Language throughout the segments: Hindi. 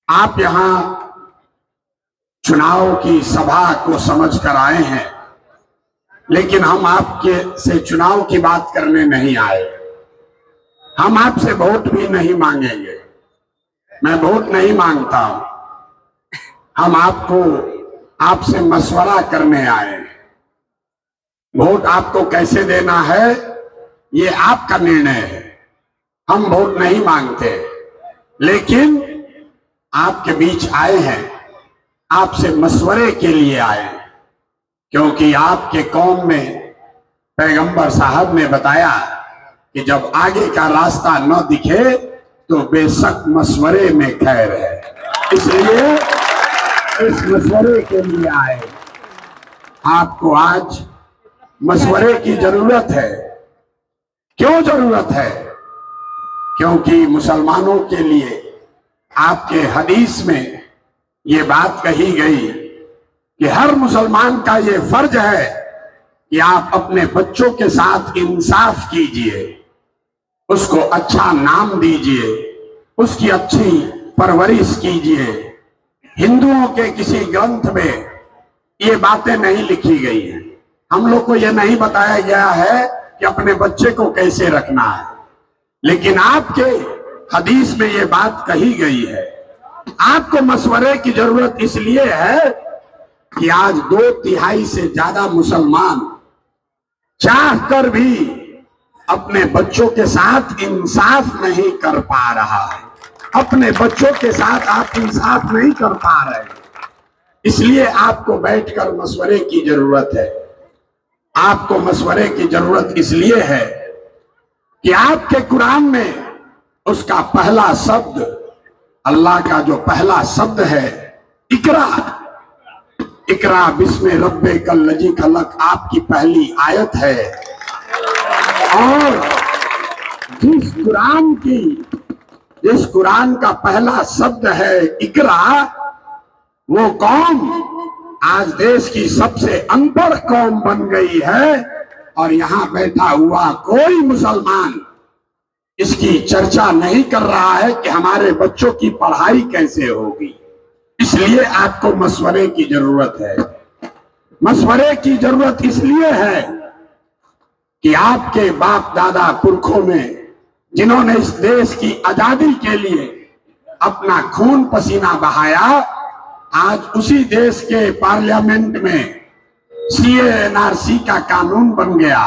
आप यहां चुनाव की सभा को समझ कर आए हैं, लेकिन हम आपके से चुनाव की बात करने नहीं आए। हम आपसे वोट भी नहीं मांगेंगे। मैं वोट नहीं मांगता हूं। हम आपसे मशवरा करने आए हैं। वोट आपको कैसे देना है ये आपका निर्णय है। हम वोट नहीं मांगते, लेकिन आपके बीच आए हैं, आपसे मशवरे के लिए आए हैं, क्योंकि आपके कौम में पैगंबर साहब ने बताया कि जब आगे का रास्ता न दिखे तो बेशक मशवरे में खैर है। इसलिए इस मशवरे के लिए आए। आपको आज मशवरे की जरूरत है। क्यों जरूरत है? क्योंकि मुसलमानों के लिए आपके हदीस में ये बात कही गई कि हर मुसलमान का ये फर्ज है कि आप अपने बच्चों के साथ इंसाफ कीजिए, उसको अच्छा नाम दीजिए, उसकी अच्छी परवरिश कीजिए। हिंदुओं के किसी ग्रंथ में ये बातें नहीं लिखी गई हैं। हम लोग को यह नहीं बताया गया है कि अपने बच्चे को कैसे रखना है, लेकिन आपके हदीस में ये बात कही गई है। आपको मशवरे की जरूरत इसलिए है कि आज 2/3 से ज्यादा मुसलमान चाह कर भी अपने बच्चों के साथ इंसाफ नहीं कर पा रहा है। अपने बच्चों के साथ आप इंसाफ नहीं कर पा रहे, इसलिए आपको बैठकर मशवरे की जरूरत है। आपको मशवरे की जरूरत इसलिए है कि आपके कुरान में उसका पहला शब्द, अल्लाह का जो पहला शब्द है इकरा, इकरा बिस्मे रब्बिकल लजी खलक, आपकी पहली आयत है। और जिस कुरान का पहला शब्द है इकरा, वो कौम आज देश की सबसे अनपढ़ कौम बन गई है। और यहां बैठा हुआ कोई मुसलमान इसकी चर्चा नहीं कर रहा है कि हमारे बच्चों की पढ़ाई कैसे होगी। इसलिए आपको मशवरे की जरूरत है। मशवरे की जरूरत इसलिए है कि आपके बाप दादा पुरखों में जिन्होंने इस देश की आजादी के लिए अपना खून पसीना बहाया, आज उसी देश के पार्लियामेंट में CA/NRC का कानून बन गया।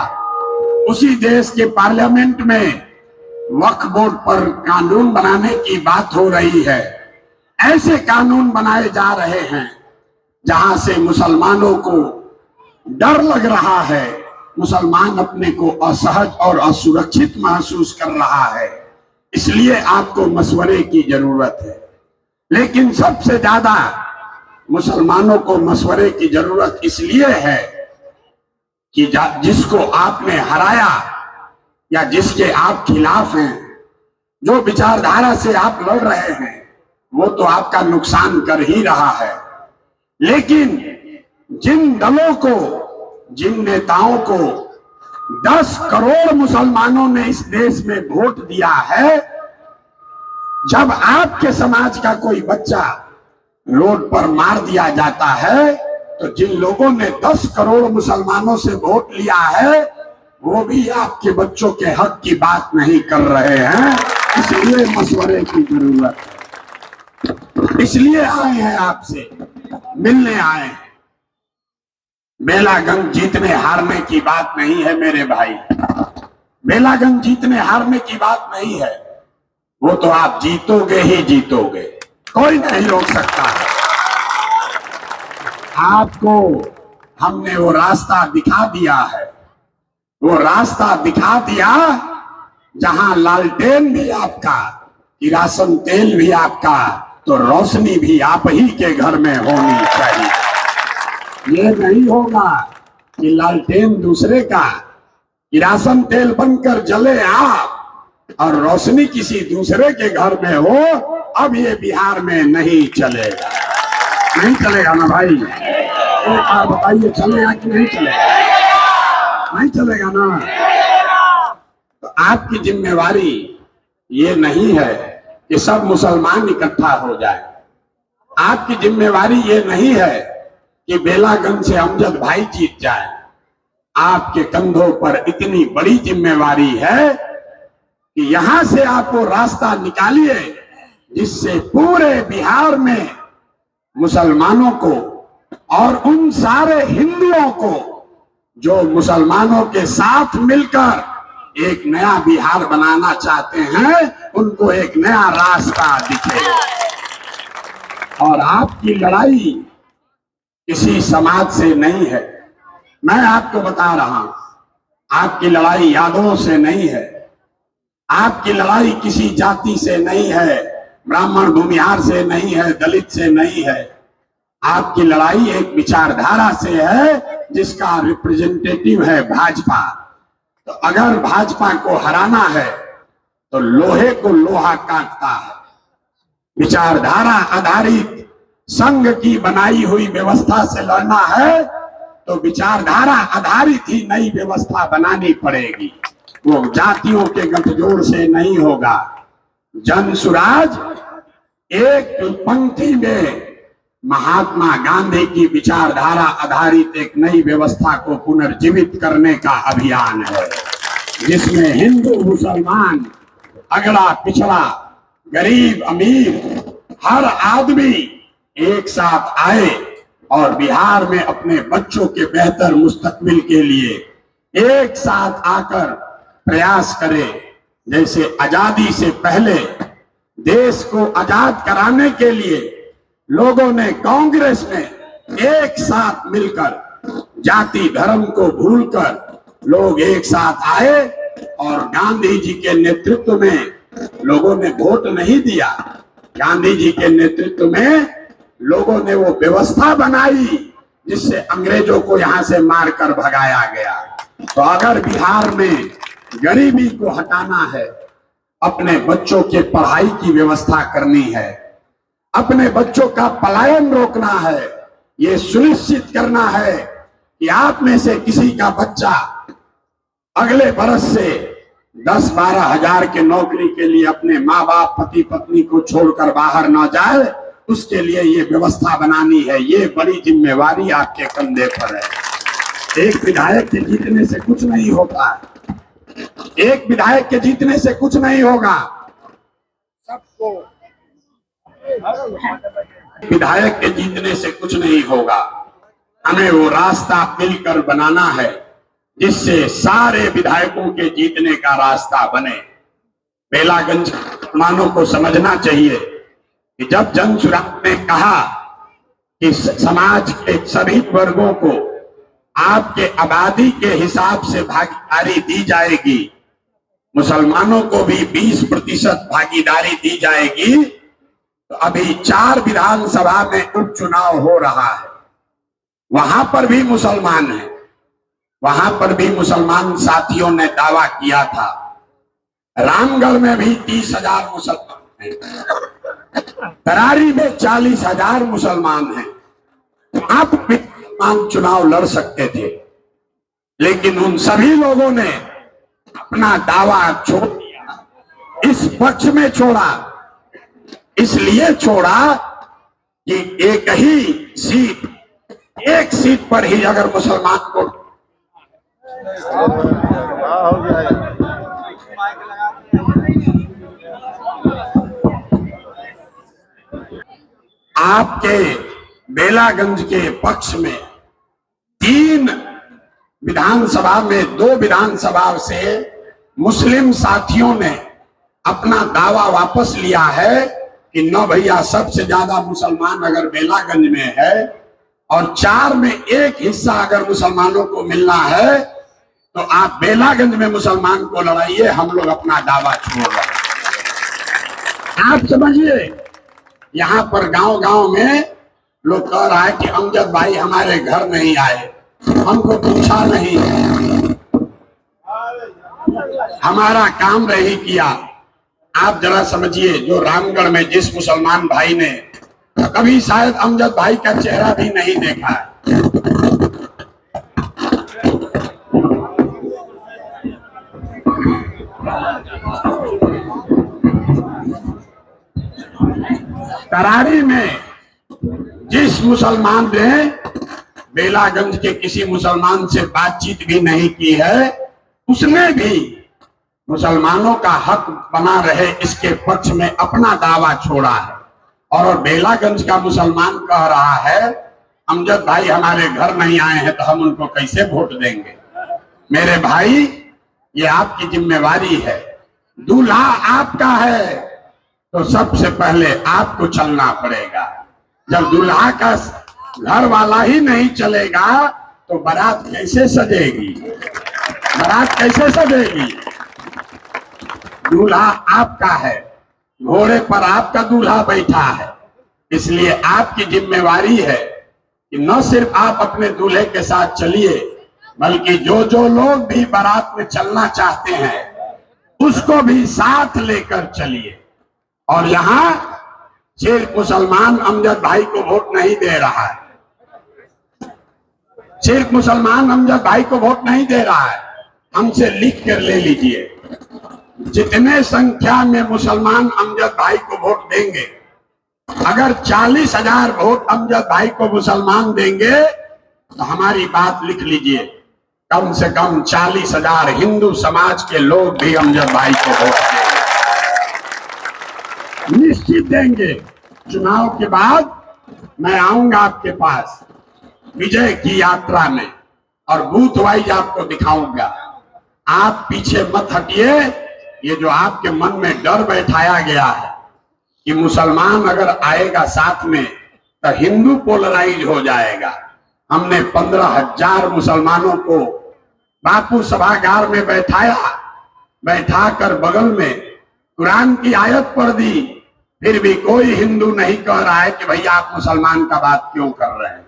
उसी देश के पार्लियामेंट में वक्फ बोर्ड पर कानून बनाने की बात हो रही है। ऐसे कानून बनाए जा रहे हैं जहां से मुसलमानों को डर लग रहा है, मुसलमान अपने को असहज और असुरक्षित महसूस कर रहा है। इसलिए आपको मशवरे की जरूरत है। लेकिन सबसे ज्यादा मुसलमानों को मशवरे की जरूरत इसलिए है कि जिसको आपने हराया या जिसके आप खिलाफ हैं, जो विचारधारा से आप लड़ रहे हैं, वो तो आपका नुकसान कर ही रहा है। लेकिन जिन दलों को, जिन नेताओं को 10 करोड़ मुसलमानों ने इस देश में वोट दिया है, जब आपके समाज का कोई बच्चा रोड पर मार दिया जाता है, तो जिन लोगों ने 10 करोड़ मुसलमानों से वोट लिया है, वो भी आपके बच्चों के हक की बात नहीं कर रहे हैं। इसलिए मशवरे की जरूरत है। इसलिए आए हैं, आपसे मिलने आए हैं। बेलागंज जीतने हारने की बात नहीं है मेरे भाई। बेलागंज जीतने हारने की बात नहीं है। वो तो आप जीतोगे ही जीतोगे, कोई नहीं रोक सकता है आपको। हमने वो रास्ता दिखा दिया है। वो रास्ता दिखा दिया जहां लालटेन भी आपका, किरासन तेल भी आपका, तो रोशनी भी आप ही के घर में होनी चाहिए। ये नहीं होगा कि लालटेन दूसरे का, किरासन तेल बनकर जले आप और रोशनी किसी दूसरे के घर में हो। अब ये बिहार में नहीं चलेगा। नहीं चलेगा ना भाई? एक बार बताइए, चलेगा कि नहीं चलेगा? नहीं चलेगा ना? तो आपकी जिम्मेवारी ये नहीं है कि सब मुसलमान इकट्ठा हो जाए। आपकी जिम्मेवारी ये नहीं है कि बेलागंज से अमजद भाई जीत जाए। आपके कंधों पर इतनी बड़ी जिम्मेवारी है कि यहां से आप वो रास्ता निकालिए जिससे पूरे बिहार में मुसलमानों को और उन सारे हिंदुओं को जो मुसलमानों के साथ मिलकर एक नया बिहार बनाना चाहते हैं, उनको एक नया रास्ता दिखे। और आपकी लड़ाई किसी समाज से नहीं है, मैं आपको बता रहा हूं। आपकी लड़ाई यादवों से नहीं है, आपकी लड़ाई किसी जाति से नहीं है, ब्राह्मण भूमिहार से नहीं है, दलित से नहीं है। आपकी लड़ाई एक विचारधारा से है जिसका रिप्रेजेंटेटिव है भाजपा। तो अगर भाजपा को हराना है तो लोहे को लोहा काटता है। विचारधारा आधारित संघ की बनाई हुई व्यवस्था से लड़ना है तो विचारधारा आधारित ही नई व्यवस्था बनानी पड़ेगी। वो जातियों के गठजोड़ से नहीं होगा। जन सुराज एक पंक्ति में महात्मा गांधी की विचारधारा आधारित एक नई व्यवस्था को पुनर्जीवित करने का अभियान है, जिसमें हिंदू मुसलमान, अगड़ा पिछड़ा, गरीब अमीर, हर आदमी एक साथ आए और बिहार में अपने बच्चों के बेहतर मुस्तकबिल के लिए एक साथ आकर प्रयास करे। जैसे आजादी से पहले देश को आजाद कराने के लिए लोगों ने कांग्रेस में एक साथ मिलकर जाति धर्म को भूलकर लोग एक साथ आए और गांधी जी के नेतृत्व में लोगों ने वोट नहीं दिया। गांधी जी के नेतृत्व में लोगों ने वो व्यवस्था बनाई जिससे अंग्रेजों को यहां से मारकर भगाया गया। तो अगर बिहार में गरीबी को हटाना है, अपने बच्चों के पढ़ाई की व्यवस्था करनी है, अपने बच्चों का पलायन रोकना है, ये सुनिश्चित करना है कि आप में से किसी का बच्चा अगले बरस से 10-12 हजार के नौकरी के लिए अपने माँ बाप पति पत्नी को छोड़कर बाहर न जाए, उसके लिए ये व्यवस्था बनानी है। ये बड़ी जिम्मेवारी आपके कंधे पर है। एक विधायक के जीतने से कुछ नहीं होता है, एक विधायक के जीतने से कुछ नहीं होगा। सबको विधायक के जीतने से कुछ नहीं होगा। हमें वो रास्ता मिलकर बनाना है जिससे सारे विधायकों के जीतने का रास्ता बने। बेलागंज मानों को समझना चाहिए कि जब जन सुराज ने कहा कि समाज के सभी वर्गों को आपके आबादी के हिसाब से भागीदारी दी जाएगी, मुसलमानों को भी 20% भागीदारी दी जाएगी। तो अभी 4 विधानसभा में उपचुनाव हो रहा है, वहां पर भी मुसलमान हैं, वहां पर भी मुसलमान साथियों ने दावा किया था। रामगढ़ में भी 30,000 मुसलमान हैं, तरारी में 40,000 मुसलमान हैं। आप भी मुसलमान चुनाव लड़ सकते थे, लेकिन उन सभी लोगों ने अपना दावा छोड़ दिया। इस पक्ष में छोड़ा, इसलिए छोड़ा कि एक सीट पर ही अगर मुसलमान को आपके बेलागंज के पक्ष में 3 विधानसभा में 2 विधानसभा से मुस्लिम साथियों ने अपना दावा वापस लिया है कि न भैया, सबसे ज्यादा मुसलमान अगर बेलागंज में है और 4 में 1 हिस्सा अगर मुसलमानों को मिलना है तो आप बेलागंज में मुसलमान को लड़ाइए, हम लोग अपना दावा छोड़ रहे हैं। आप समझिए, यहाँ पर गांव-गांव में लोग कह रहा है कि अमजद भाई हमारे घर नहीं आए, हमको पूछा नहीं, हमारा काम नहीं किया। आप जरा समझिए, जो रामगढ़ में जिस मुसलमान भाई ने कभी शायद अमजद भाई का चेहरा भी नहीं देखा है, तरारी में जिस मुसलमान ने बेलागंज के किसी मुसलमान से बातचीत भी नहीं की है, उसने भी मुसलमानों का हक बना रहे इसके पक्ष में अपना दावा छोड़ा है। और बेलागंज का मुसलमान कह रहा है अमजद भाई हमारे घर नहीं आए हैं तो हम उनको कैसे वोट देंगे। मेरे भाई, ये आपकी जिम्मेवारी है, दूल्हा आपका है तो सबसे पहले आपको चलना पड़ेगा। जब दूल्हा का घर वाला ही नहीं चलेगा तो बारात कैसे सजेगी? बारात कैसे सजेगी? दूल्हा आपका है, घोड़े पर आपका दूल्हा बैठा है, इसलिए आपकी जिम्मेवारी है कि न सिर्फ आप अपने दूल्हे के साथ चलिए, बल्कि जो जो लोग भी बारात में चलना चाहते हैं उसको भी साथ लेकर चलिए। और यहाँ सिर्फ मुसलमान अमजद भाई को वोट नहीं दे रहा है, सिर्फ मुसलमान अमजद भाई को वोट नहीं दे रहा है, हमसे लिख कर ले लीजिए, जितने संख्या में मुसलमान अमजद भाई को वोट देंगे, अगर 40,000 वोट अमजद भाई को मुसलमान देंगे तो हमारी बात लिख लीजिए, कम से कम 40,000 हिंदू समाज के लोग भी अमजद भाई को वोट देंगे, निश्चित देंगे। चुनाव के बाद मैं आऊंगा आपके पास विजय की यात्रा में और बूथ वाइज आपको दिखाऊंगा। आप पीछे मत हटिए। ये जो आपके मन में डर बैठाया गया है कि मुसलमान अगर आएगा साथ में तो हिंदू पोलराइज हो जाएगा। हमने 15,000 मुसलमानों को बापू सभागार में बैठाकर बगल में कुरान की आयत पढ़ दी, फिर भी कोई हिंदू नहीं कह रहा है कि भैया आप मुसलमान का बात क्यों कर रहे हैं।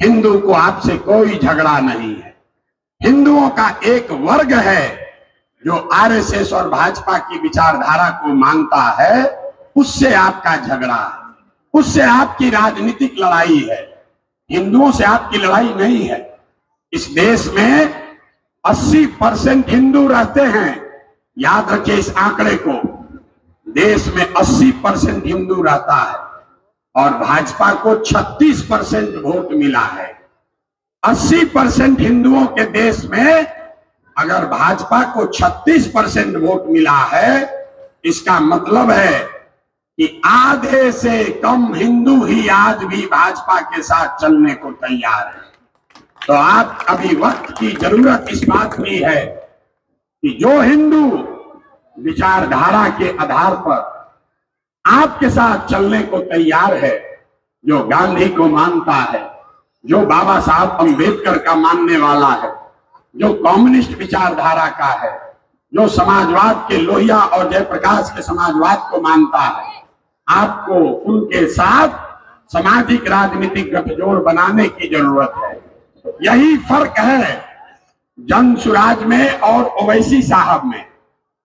हिंदू को आपसे कोई झगड़ा नहीं है। हिंदुओं का एक वर्ग है जो आरएसएस और भाजपा की विचारधारा को मानता है, उससे आपका झगड़ा है, उससे आपकी राजनीतिक लड़ाई है। हिंदुओं से आपकी लड़ाई नहीं है। इस देश में 80% हिंदू रहते हैं, याद रखिए इस आंकड़े को। देश में 80% हिंदू रहता है और भाजपा को 36% वोट मिला है। 80% हिंदुओं के देश में अगर भाजपा को 36% वोट मिला है, इसका मतलब है कि आधे से कम हिंदू ही आज भी भाजपा के साथ चलने को तैयार है। तो आप अभी वक्त की जरूरत इस बात की है कि जो हिंदू विचारधारा के आधार पर आपके साथ चलने को तैयार है, जो गांधी को मानता है, जो बाबा साहब अंबेडकर का मानने वाला है, जो कम्युनिस्ट विचारधारा का है, जो समाजवाद के लोहिया और जयप्रकाश के समाजवाद को मानता है, आपको उनके साथ सामाजिक राजनीतिक गठजोड़ बनाने की जरूरत है। यही फर्क है जन सुराज में और ओवैसी साहब में।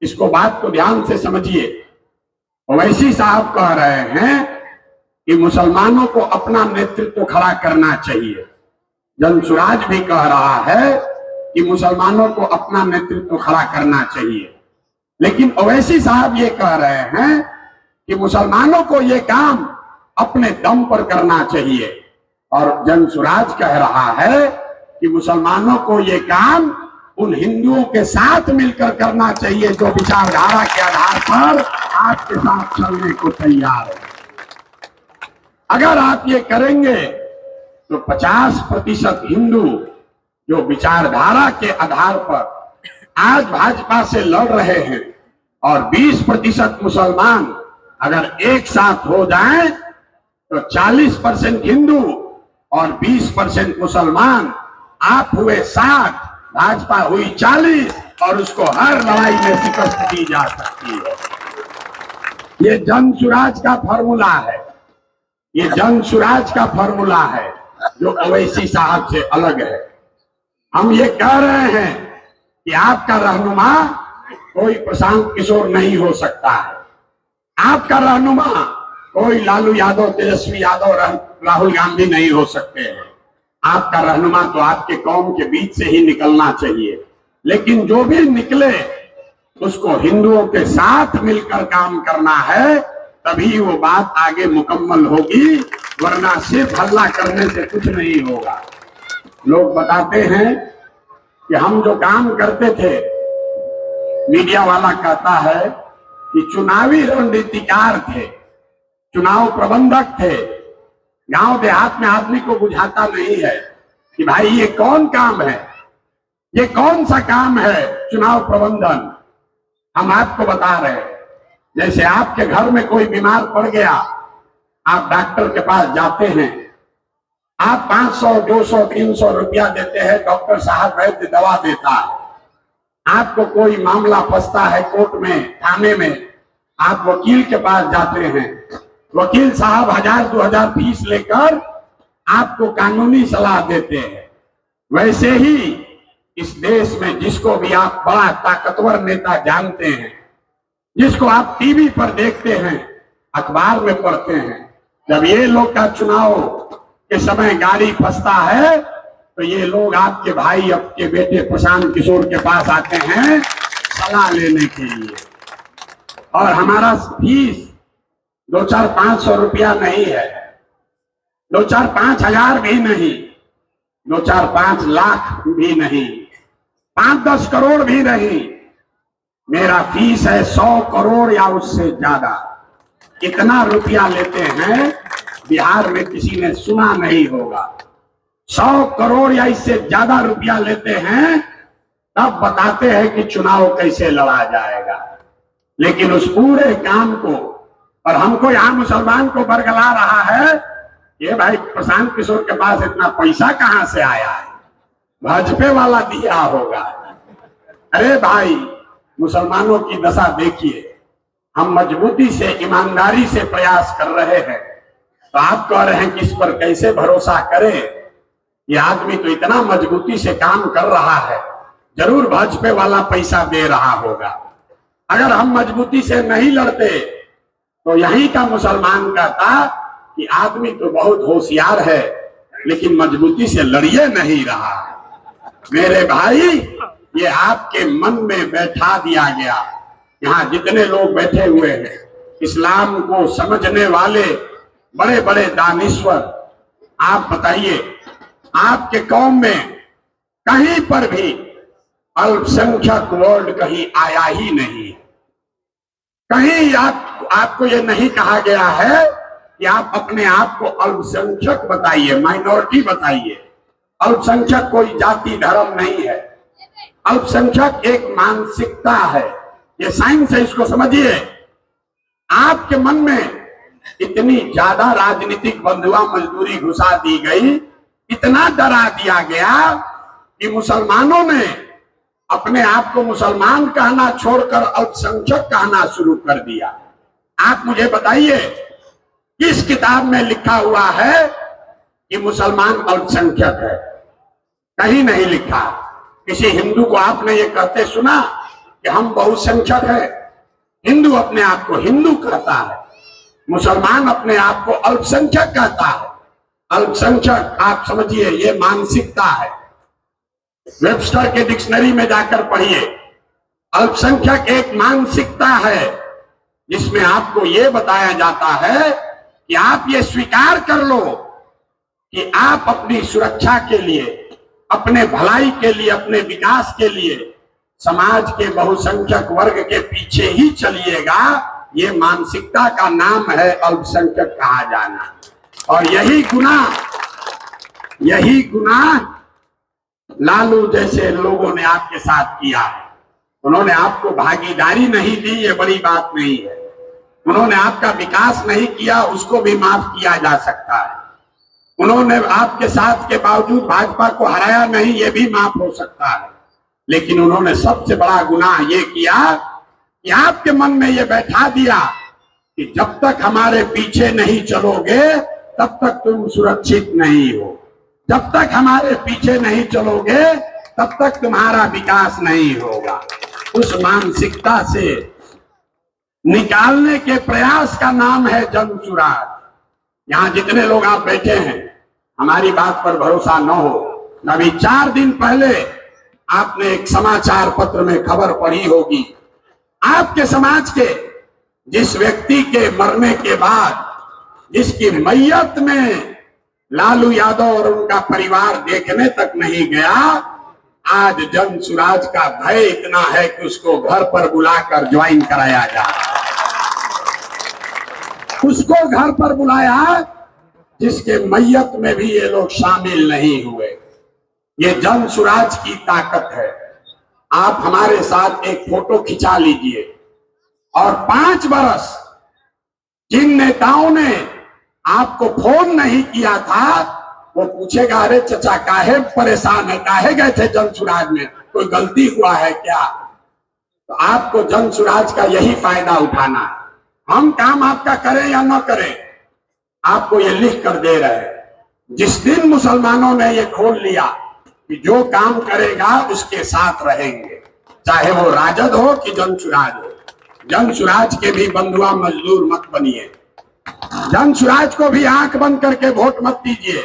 इसको बात को ध्यान से समझिए। ओवैसी साहब कह रहे हैं कि मुसलमानों को अपना नेतृत्व खड़ा करना चाहिए। जन सुराज भी कह रहा है कि मुसलमानों को अपना नेतृत्व खड़ा करना चाहिए। लेकिन ओवैसी साहब ये कह रहे हैं कि मुसलमानों को ये काम अपने दम पर करना चाहिए। और जन सुराज कह रहा है कि मुसलमानों को ये काम उन हिंदुओं के साथ मिलकर करना चाहिए जो विचारधारा के आधार पर आपके साथ चलने को तैयार है। अगर आप ये करेंगे तो 50% हिंदू जो विचारधारा के आधार पर आज भाजपा से लड़ रहे हैं और 20% मुसलमान अगर एक साथ हो जाएं तो 40% हिंदू और 20% मुसलमान, आप हुए 60, भाजपा हुई 40 और उसको हर लड़ाई में शिकस्त दी जा सकती है। ये जन सुराज का फॉर्मूला है, ये जन सुराज का फॉर्मूला है जो ओवैसी साहब से अलग है। हम ये कह रहे हैं कि आपका रहनुमा कोई प्रशांत किशोर नहीं हो सकता है। आपका रहनुमा कोई लालू यादव, तेजस्वी यादव, राहुल गांधी नहीं हो सकते हैं। आपका रहनुमा तो आपके कौम के बीच से ही निकलना चाहिए। लेकिन जो भी निकले उसको हिंदुओं के साथ मिलकर काम करना है, तभी वो बात आगे मुकम्मल होगी। वरना सिर्फ हल्ला करने से कुछ नहीं होगा। लोग बताते हैं कि हम जो काम करते थे, मीडिया वाला कहता है कि चुनावी रणनीतिकार थे, चुनाव प्रबंधक थे। गांव देहात में आदमी को बुझाता नहीं है कि भाई ये कौन काम है, ये कौन सा काम है चुनाव प्रबंधन। हम आपको बता रहे हैं, जैसे आपके घर में कोई बीमार पड़ गया, आप डॉक्टर के पास जाते हैं, आप 500, 200, 300 रुपया देते हैं, डॉक्टर साहब वैद्य दवा देता है। आपको कोई मामला फंसता है कोर्ट में, थाने में, आप वकील के पास जाते हैं, वकील साहब 1000-2000 फीस लेकर आपको कानूनी सलाह देते हैं। वैसे ही इस देश में जिसको भी आप बड़ा ताकतवर नेता जानते हैं, जिसको आप टीवी पर देखते हैं, अखबार में पढ़ते हैं, जब ये लोग का चुनाव के समय गाड़ी फंसता है तो ये लोग आपके भाई, आपके बेटे प्रशांत किशोर के पास आते हैं सलाह लेने के लिए। और हमारा फीस 2-4-500 रुपया नहीं है, 2-4-5 हजार भी नहीं, 2-4-5 लाख भी नहीं, 5-10 करोड़ भी नहीं। मेरा फीस है 100 करोड़ या उससे ज्यादा। इतना रुपया लेते हैं बिहार में किसी ने सुना नहीं होगा। 100 करोड़ या इससे ज्यादा रुपया लेते हैं, तब बताते हैं कि चुनाव कैसे लड़ा जाएगा। लेकिन उस पूरे काम को, और हमको यहां मुसलमान को बरगला रहा है, ये भाई प्रशांत किशोर के पास इतना पैसा कहां से आया है, भाजपा वाला दिया होगा। अरे भाई, मुसलमानों की दशा देखिए। हम मजबूती से, ईमानदारी से प्रयास कर रहे हैं, तो आप कह रहे हैं कि इस पर कैसे भरोसा करें। ये आदमी तो इतना मजबूती से काम कर रहा है, जरूर भाजपा वाला पैसा दे रहा होगा। अगर हम मजबूती से नहीं लड़ते तो यहीं का मुसलमान कहता कि आदमी तो बहुत होशियार है, लेकिन मजबूती से लड़िए नहीं रहा। मेरे भाई, ये आपके मन में बैठा दिया गया। यहाँ जितने लोग बैठे हुए हैं, इस्लाम को समझने वाले बड़े बड़े दानिश्वर, आप बताइए, आपके कौम में कहीं पर भी अल्पसंख्यक वर्ड कहीं आया ही नहीं। कहीं आपको ये नहीं कहा गया है कि आप अपने आप को अल्पसंख्यक बताइए, माइनॉरिटी बताइए। अल्पसंख्यक कोई जाति धर्म नहीं है, अल्पसंख्यक एक मानसिकता है। ये साइंस है, इसको समझिए। आपके मन में इतनी ज्यादा राजनीतिक बंधुआ मजदूरी घुसा दी गई, इतना डरा दिया गया कि मुसलमानों ने अपने आप को मुसलमान कहना छोड़कर अल्पसंख्यक कहना शुरू कर दिया। आप मुझे बताइए, किस किताब में लिखा हुआ है कि मुसलमान अल्पसंख्यक है? कहीं नहीं लिखा। किसी हिंदू को आपने ये कहते सुना कि हम बहुसंख्यक है? हिंदू अपने आप को हिंदू कहता है, मुसलमान अपने आप को अल्पसंख्यक कहता है। अल्पसंख्यक, आप समझिए, ये मानसिकता है। वेबस्टर के डिक्शनरी में जाकर पढ़िए। अल्पसंख्यक एक मानसिकता है जिसमें आपको ये बताया जाता है कि आप ये स्वीकार कर लो कि आप अपनी सुरक्षा के लिए, अपने भलाई के लिए, अपने विकास के लिए समाज के बहुसंख्यक वर्ग के पीछे ही चलिएगा। ये मानसिकता का नाम है अल्पसंख्यक कहा जाना। और यही गुनाह लालू जैसे लोगों ने आपके साथ किया है। उन्होंने आपको भागीदारी नहीं दी, ये बड़ी बात नहीं है। उन्होंने आपका विकास नहीं किया, उसको भी माफ किया जा सकता है। उन्होंने आपके साथ के बावजूद भाजपा को हराया नहीं, ये भी माफ हो सकता है। लेकिन उन्होंने सबसे बड़ा गुनाह ये किया कि आपके मन में ये बैठा दिया कि जब तक हमारे पीछे नहीं चलोगे तब तक तुम सुरक्षित नहीं हो, जब तक हमारे पीछे नहीं चलोगे तब तक तुम्हारा विकास नहीं होगा। उस मानसिकता से निकालने के प्रयास का नाम है जनसुराज। यहाँ जितने लोग आप बैठे हैं, हमारी बात पर भरोसा न हो, अभी 4 दिन पहले आपने एक समाचार पत्र में खबर पढ़ी होगी, आपके समाज के जिस व्यक्ति के मरने के बाद जिसकी मैयत में लालू यादव और उनका परिवार देखने तक नहीं गया, आज जन सुराज का भय इतना है कि उसको घर पर बुलाकर ज्वाइन कराया जा रहा है। उसको घर पर बुलाया जिसके मैयत में भी ये लोग शामिल नहीं हुए। ये जन सुराज की ताकत है। आप हमारे साथ एक फोटो खिंचा लीजिए और 5 बरस जिन नेताओं ने आपको फोन नहीं किया था, वो पूछेगा अरे चचा काहे परेशान है, काहे गए थे जन सुराज में, कोई गलती हुआ है क्या? तो आपको जन सुराज का यही फायदा उठाना है। हम काम आपका करें या न करें, आपको ये लिख कर दे रहे हैं। जिस दिन मुसलमानों ने ये खोल लिया कि जो काम करेगा उसके साथ रहेंगे, चाहे वो राजद हो कि जन सुराज हो, जन सुराज के भी बंधुआ मजदूर मत बनिए। जन सुराज को भी आंख बंद करके वोट मत दीजिए।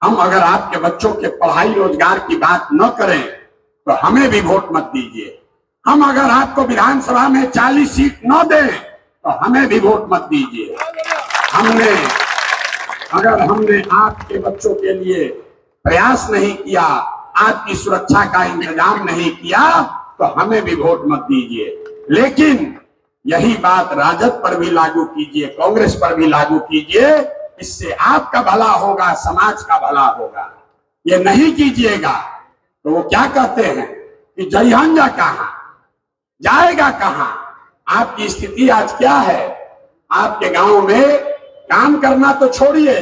हम अगर आपके बच्चों के पढ़ाई रोजगार की बात न करें तो हमें भी वोट मत दीजिए। हम अगर आपको विधानसभा में 40 सीट न दें तो हमें भी वोट मत दीजिए। अगर हमने आपके बच्चों के लिए प्रयास नहीं किया, आपकी सुरक्षा का इंतजाम नहीं किया तो हमें भी वोट मत दीजिए। लेकिन यही बात राजद पर भी लागू कीजिए, कांग्रेस पर भी लागू कीजिए। इससे आपका भला होगा, समाज का भला होगा। ये नहीं कीजिएगा तो वो क्या कहते हैं कि जयहंजा कहां जाएगा, कहां? आपकी स्थिति आज क्या है? आपके गांव में काम करना तो छोड़िए,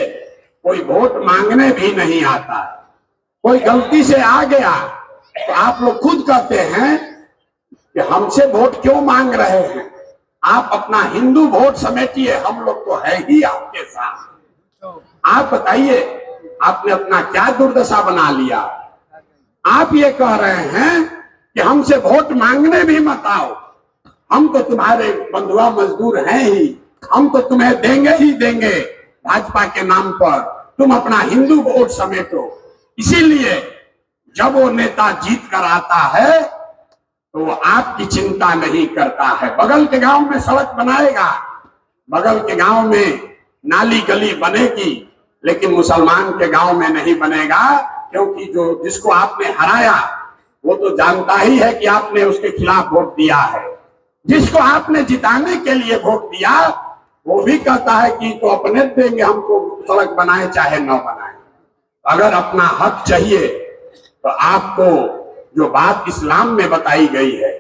कोई वोट मांगने भी नहीं आता। कोई गलती से आ गया तो आप लोग खुद कहते हैं कि हमसे वोट क्यों मांग रहे हैं। आप अपना हिंदू वोट समेटिए, हम लोग तो है ही आपके साथ। आप बताइए आपने अपना क्या दुर्दशा बना लिया। आप ये कह रहे हैं कि हमसे वोट मांगने भी मत आओ, हम तो तुम्हारे बंधुआ मजदूर हैं ही, हम तो तुम्हें देंगे ही देंगे भाजपा के नाम पर, तुम अपना हिंदू वोट समेटो। इसीलिए जब वो नेता जीत कर आता है तो वो आपकी चिंता नहीं करता है। बगल के गांव में सड़क बनाएगा, बगल के गांव में नाली गली बनेगी, लेकिन मुसलमान के गांव में नहीं बनेगा, क्योंकि जिसको आपने हराया वो तो जानता ही है कि आपने उसके खिलाफ वोट दिया है। जिसको आपने जिताने के लिए वोट दिया वो भी कहता है कि तो अपने देंगे, हमको सड़क बनाए चाहे न बनाए। अगर अपना हक चाहिए तो आपको जो बात इस्लाम में बताई गई है,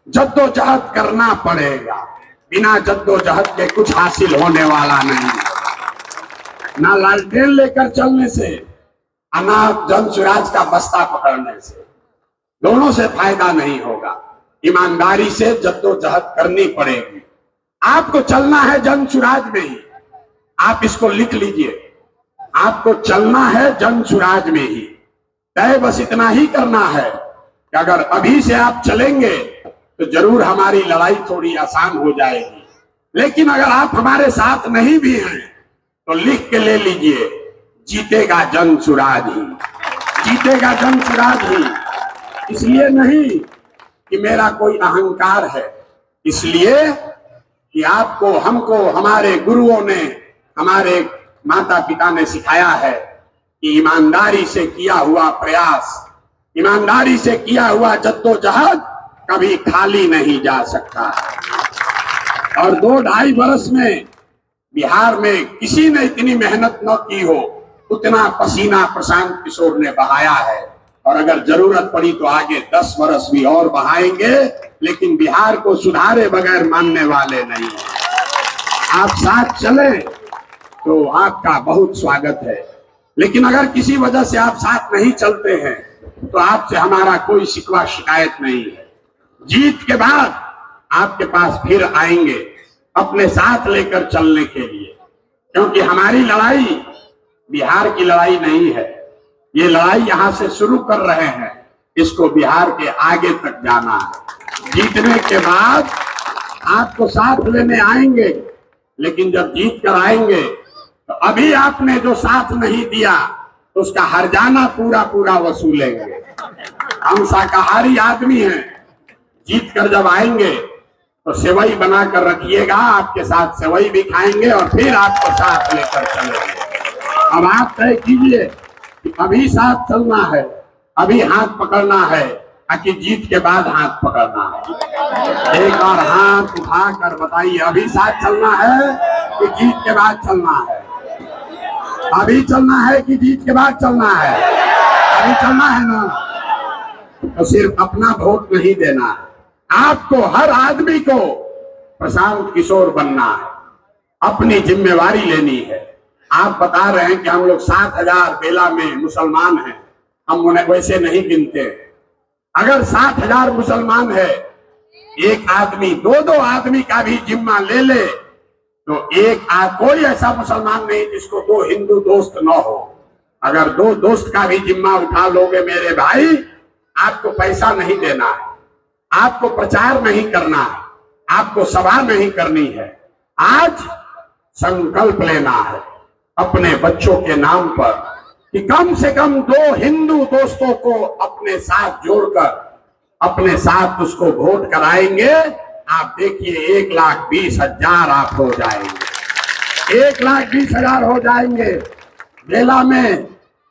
जद्दोजहद करना पड़ेगा। बिना जद्दोजहद के कुछ हासिल होने वाला नहीं। ना लालटेन लेकर चलने से, ना जन सुराज का बस्ता पकड़ने से, दोनों से फायदा नहीं होगा। ईमानदारी से जद्दोजहद करनी पड़ेगी। आपको चलना है जन सुराज में ही, आप इसको लिख लीजिए। आपको चलना है जन सुराज में ही। तय बस इतना ही करना है कि अगर अभी से आप चलेंगे तो जरूर हमारी लड़ाई थोड़ी आसान हो जाएगी। लेकिन अगर आप हमारे साथ नहीं भी हैं तो लिख के ले लीजिए, जीतेगा जन सुराज ही, जीतेगा जन सुराज ही। इसलिए नहीं कि मेरा कोई अहंकार है, इसलिए कि आपको, हमको, हमारे गुरुओं ने, हमारे माता पिता ने सिखाया है कि ईमानदारी से किया हुआ प्रयास, ईमानदारी से किया हुआ जद्दोजहद कभी खाली नहीं जा सकता। और 2-2.5 बरस में बिहार में किसी ने इतनी मेहनत न की हो, उतना पसीना प्रशांत किशोर ने बहाया है। और अगर जरूरत पड़ी तो आगे 10 बरस भी और बहाएंगे, लेकिन बिहार को सुधारे बगैर मानने वाले नहीं। आप साथ चले तो आपका बहुत स्वागत है, लेकिन अगर किसी वजह से आप साथ नहीं चलते हैं तो आपसे हमारा कोई शिकवा शिकायत नहीं है। जीत के बाद आपके पास फिर आएंगे अपने साथ लेकर चलने के लिए, क्योंकि हमारी लड़ाई बिहार की लड़ाई नहीं है। ये लड़ाई यहां से शुरू कर रहे हैं, इसको बिहार के आगे तक जाना है। जीतने के बाद आपको साथ लेने आएंगे, लेकिन जब जीत कर आएंगे तो अभी आपने जो साथ नहीं दिया तो उसका हर्जाना पूरा पूरा वसूलेंगे। हम शाकाहारी आदमी हैं, जीत कर जब आएंगे तो सेवई बनाकर रखिएगा, आपके साथ सेवई भी खाएंगे और फिर आपको साथ लेकर चलेंगे। अब आप तय कीजिए कि अभी साथ चलना है, अभी हाथ पकड़ना है, कि जीत के बाद हाथ पकड़ना है। एक बार हाथ उठाकर बताइए, अभी साथ चलना है कि जीत के बाद चलना है? अभी चलना है कि जीत के बाद चलना है? अभी चलना है ना। तो सिर्फ अपना वोट नहीं देना है, आपको हर आदमी को प्रशांत किशोर बनना है, अपनी जिम्मेवारी लेनी है। आप बता रहे हैं कि हम लोग 7,000 बेला में मुसलमान हैं, हम उन्हें वैसे नहीं गिनते। अगर 7,000 मुसलमान है, एक आदमी दो आदमी का भी जिम्मा ले ले तो कोई ऐसा मुसलमान नहीं जिसको 2 हिंदू दोस्त न हो। अगर 2 दोस्त का भी जिम्मा उठा लोगे मेरे भाई, आपको पैसा नहीं देना है, आपको प्रचार नहीं करना है, आपको सभा नहीं करनी है। आज संकल्प लेना है अपने बच्चों के नाम पर कि कम से कम 2 हिंदू दोस्तों को अपने साथ जोड़कर अपने साथ उसको वोट कराएंगे। आप देखिए 1,20,000 आप हो जाएंगे, 1,20,000 हो जाएंगे। बेला में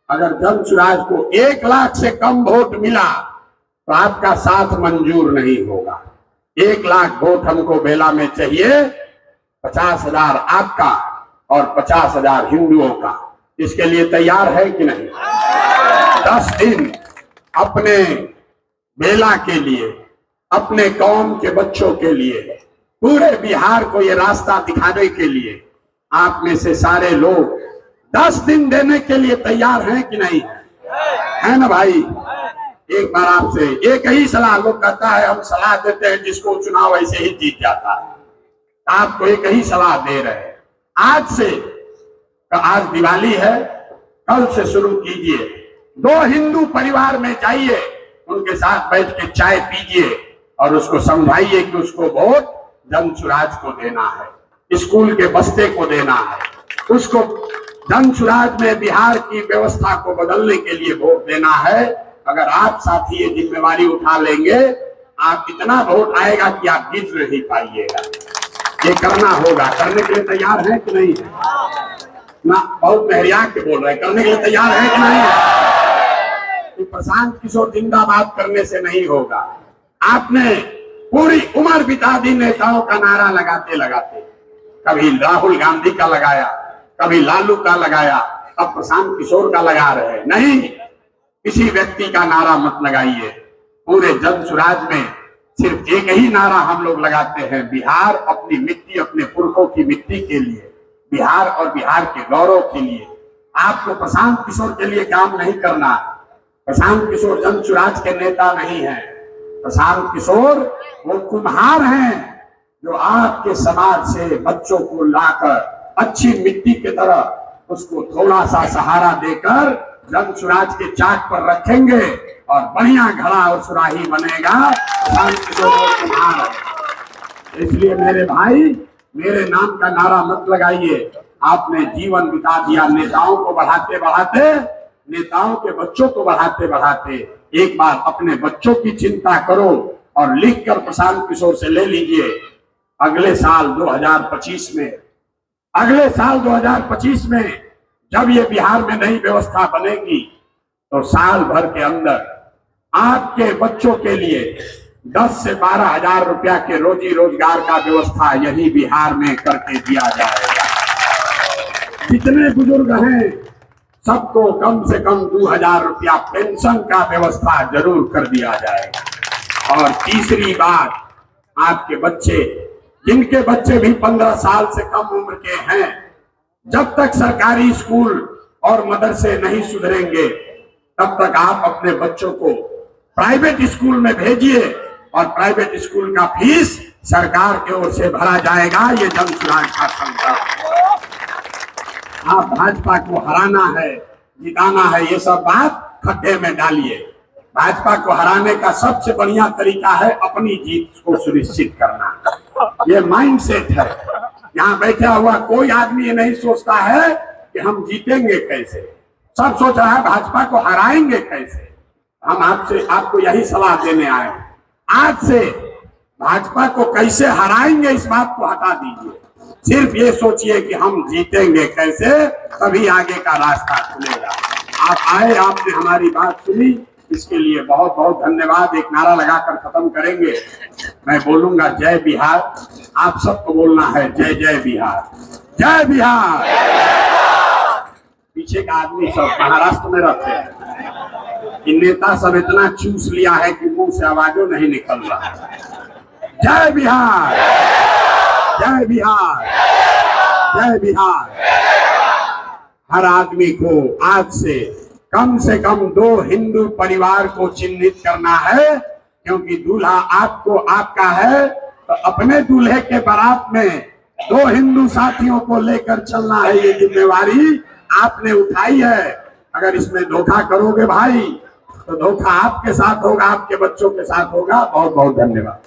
अगर जनसुराज को 1 लाख से कम वोट मिला तो आपका साथ मंजूर नहीं होगा। 1 लाख वोट हमको बेला में चाहिए, 50,000 आपका और 50,000 हिंदुओं का। इसके लिए तैयार है कि नहीं? 10 दिन अपने बेला के लिए, अपने कौम के बच्चों के लिए, पूरे बिहार को ये रास्ता दिखाने के लिए आप में से सारे लोग 10 दिन देने के लिए तैयार हैं कि नहीं है ना भाई? एक बार आपसे एक ही सलाह, लोग कहता है हम सलाह देते हैं जिसको चुनाव ऐसे ही जीत जाता है। आपको एक ही सलाह दे रहे हैं, आज दिवाली है, कल से शुरू कीजिए। 2 हिंदू परिवार में जाइए, उनके साथ बैठ के चाय पीजिए और उसको समझाइए कि उसको वोट जनसुराज को देना है, स्कूल के बस्ते को देना है, उसको जनसुराज में बिहार की व्यवस्था को बदलने के लिए वोट देना है। अगर आप साथी ये जिम्मेवारी उठा लेंगे, आप इतना वोट आएगा कि आप जीत नहीं पाइएगा। ये करना होगा। करने के लिए तैयार है कि नहीं है? ना बहुत मेहरिया के बोल रहे हैं, करने के लिए तैयार है कि नहीं है? तो प्रशांत किशोर जिंदाबाद करने से नहीं होगा। आपने पूरी उम्र बिता दी नेताओं का नारा लगाते लगाते, कभी राहुल गांधी का लगाया, कभी लालू का लगाया, अब प्रशांत किशोर का लगा रहे। नहीं, किसी व्यक्ति का नारा मत लगाइए। पूरे जनसुराज में सिर्फ एक ही नारा हम लोग लगाते हैं, बिहार अपनी मिट्टी, अपने पुरखों की मिट्टी के लिए, बिहार और बिहार के गौरव के लिए। आपको प्रशांत किशोर के लिए काम नहीं करना। प्रशांत किशोर जनसुराज के नेता नहीं है। प्रशांत किशोर वो कुम्हार हैं जो आपके समाज से बच्चों को लाकर अच्छी मिट्टी की तरह उसको थोड़ा सा सहारा देकर जनसुराज के चाक पर रखेंगे और बढ़िया घड़ा और सुराही बनेगा। प्रशांत किशोर कुम्हार है। इसलिए मेरे भाई, मेरे नाम का नारा मत लगाइए। आपने जीवन बिता दिया नेताओं को बढ़ाते बढ़ाते, नेताओं के बच्चों को बढ़ाते बढ़ाते। एक बार अपने बच्चों की चिंता करो और लिखकर प्रशांत किशोर से ले लीजिए। अगले साल 2025 में, अगले साल 2025 में जब ये बिहार में नई व्यवस्था बनेगी तो साल भर के अंदर आपके बच्चों के लिए 10 से 12,000 रुपया के रोजी रोजगार का व्यवस्था यही बिहार में करके दिया जाएगा। जितने बुजुर्ग हैं सबको कम से कम 2,000 रुपया पेंशन का व्यवस्था जरूर कर दिया जाएगा। और तीसरी बात, आपके बच्चे, जिनके बच्चे भी 15 साल से कम उम्र के हैं, जब तक सरकारी स्कूल और मदरसे नहीं सुधरेंगे तब तक आप अपने बच्चों को प्राइवेट स्कूल में भेजिए और प्राइवेट स्कूल का फीस सरकार की ओर से भरा जाएगा। ये जनसुराज का संकल्प है। आप भाजपा को हराना है, जिताना है, ये सब बात खड्डे में डालिए। भाजपा को हराने का सबसे बढ़िया तरीका है अपनी जीत को सुनिश्चित करना। ये माइंडसेट है। यहाँ बैठा हुआ कोई आदमी ये नहीं सोचता है कि हम जीतेंगे कैसे, सब सोच रहा है भाजपा को हराएंगे कैसे। हम आपको यही सलाह देने आए हैं। आज से भाजपा को कैसे हराएंगे इस बात को हटा दीजिए, सिर्फ ये सोचिए कि हम जीतेंगे कैसे, तभी आगे का रास्ता खुलेगा। आप आए, आपने हमारी बात सुनी, इसके लिए बहुत बहुत धन्यवाद। एक नारा लगाकर खत्म करेंगे। मैं बोलूंगा जय बिहार, आप सबको बोलना है जय जय बिहार, जय बिहार। पीछे का आदमी सब महाराष्ट्र में रहते हैं, इन नेता सब इतना चूस लिया है कि मुंह से आवाजों नहीं निकल रहा। जय बिहार, जय बिहार, जय बिहार। हर आदमी को आज से कम 2 हिंदू परिवार को चिन्हित करना है, क्योंकि दूल्हा आपको आपका है, तो अपने दूल्हे के बारात में 2 हिंदू साथियों को लेकर चलना है। ये जिम्मेवारी आपने उठाई है। अगर इसमें धोखा करोगे भाई, तो धोखा आपके साथ होगा, आपके बच्चों के साथ होगा। बहुत बहुत धन्यवाद।